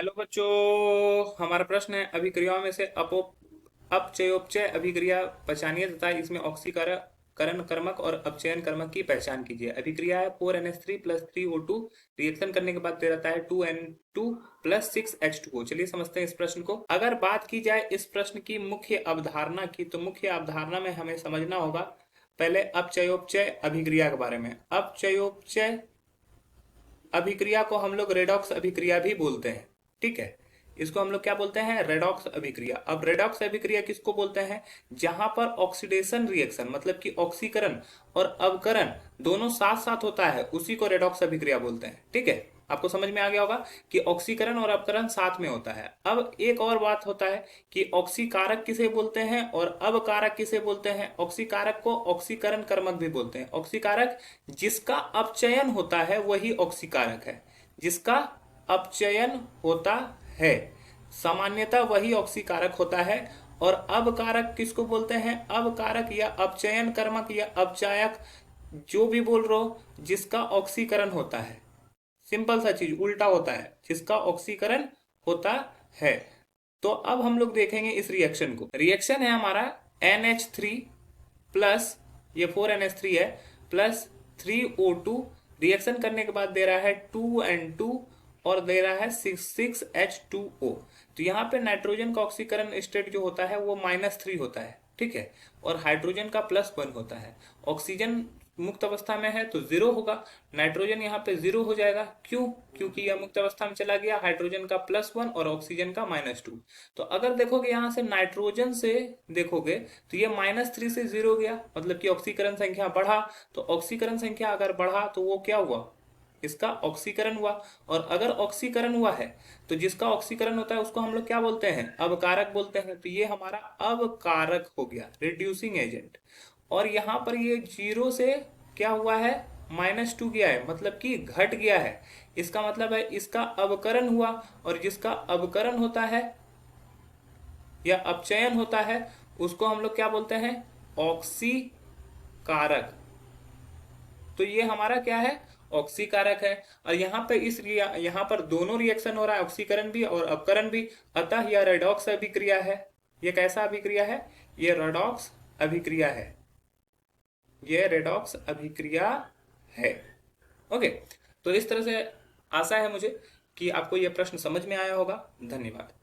Hello बच्चों, हमारा प्रश्न है अभिक्रियाओं में से अपचयोपचय अभिक्रिया पहचानिए तथा इसमें ऑक्सीकरण कर्मक और अपचयन कर्मक की पहचान कीजिए। अभिक्रिया है 4NH3 प्लस 3O2, रिएक्शन करने के बाद दे रहता है 2N2 प्लस 6H2O। चलिए समझते हैं इस प्रश्न को। अगर बात की जाए इस प्रश्न की मुख्य अवधारणा की, तो मुख्य अवधारणा में हमें समझना होगा पहले अपचयोपचय अभिक्रिया के बारे में। अपचयोपचय अभिक्रिया को हम लोग रेडॉक्स अभिक्रिया भी बोलते हैं। ठीक है, इसको हम लोग क्या बोलते हैं? रेडॉक्स अभिक्रिया। अब रेडॉक्स अभिक्रिया किसको बोलते हैं? जहां पर ऑक्सीडेशन रिएक्शन मतलब कि ऑक्सीकरण और अवकरण दोनों साथ साथ होता है, उसी को रेडॉक्स अभिक्रिया बोलते हैं। ठीक है, आपको समझ में आ गया होगा कि ऑक्सीकरण और अपकरण साथ में होता है। अब एक और बात होता है कि ऑक्सीकारक किसे बोलते हैं और अवकारक किसे बोलते हैं। ऑक्सीकारक को ऑक्सीकरण कर्मक भी बोलते हैं। ऑक्सीकारक जिसका अपचयन होता है वही ऑक्सीकारक है। जिसका अपचयन होता है सामान्यतः वही ऑक्सीकारक होता है। और अवकारक किसको बोलते हैं? अवकारक या अपचयन कर्मक या अपचायक, जो भी बोल रहे हो, जिसका ऑक्सीकरण होता है। सिंपल सा चीज उल्टा होता है, जिसका ऑक्सीकरण होता है। तो अब हम लोग देखेंगे इस रिएक्शन को। रिएक्शन है हमारा NH3 प्लस, ये 4NH3 है, प्लस 3O2। रिएक्शन करने के बाद दे रहा है 2N2 और दे रहा है 6H2O। तो यहाँ पे नाइट्रोजन का ऑक्सीकरण स्टेट जो होता है वो -3 होता है। ठीक है, और हाइड्रोजन का +1 होता है। ऑक्सीजन मुक्त अवस्था में है तो 0 होगा, नाइट्रोजन यहाँ पे 0 हो जाएगा। क्यों? क्योंकि यह मुक्त अवस्था में चला गया, हाइड्रोजन का +1 और ऑक्सीजन का -2। तो अगर देखोगे यहाँ से नाइट्रोजन से देखोगे तो ये -3 से 0 गया, मतलब कि ऑक्सीकरण संख्या बढ़ा। तो ऑक्सीकरण संख्या अगर बढ़ा तो वो क्या हुआ? इसका ऑक्सीकरण हुआ। और अगर ऑक्सीकरण हुआ है तो जिसका ऑक्सीकरण होता है उसको हम लोग क्या बोलते हैं? अवकारक बोलते हैं। तो ये हमारा अवकारक हो गया, रिड्यूसिंग एजेंट। और यहाँ पर ये 0 से क्या हुआ है? -2 गया है, मतलब कि घट गया है। इसका मतलब है इसका अवकरण हुआ, और जिसका अवकरण होता है या अपचयन होता है उसको हम लोग क्या बोलते हैं? ऑक्सीकारक। तो ये हमारा क्या है? ऑक्सीकारक है। और यहाँ पे यहाँ पर दोनों रिएक्शन हो रहा है, ऑक्सीकरण भी और अपकरण भी। अतः यह रेडॉक्स अभिक्रिया है। ये कैसा अभिक्रिया है? ये रेडॉक्स अभिक्रिया है। ये रेडॉक्स अभिक्रिया है। ओके, तो इस तरह से आशा है मुझे कि आपको यह प्रश्न समझ में आया होगा। धन्यवाद।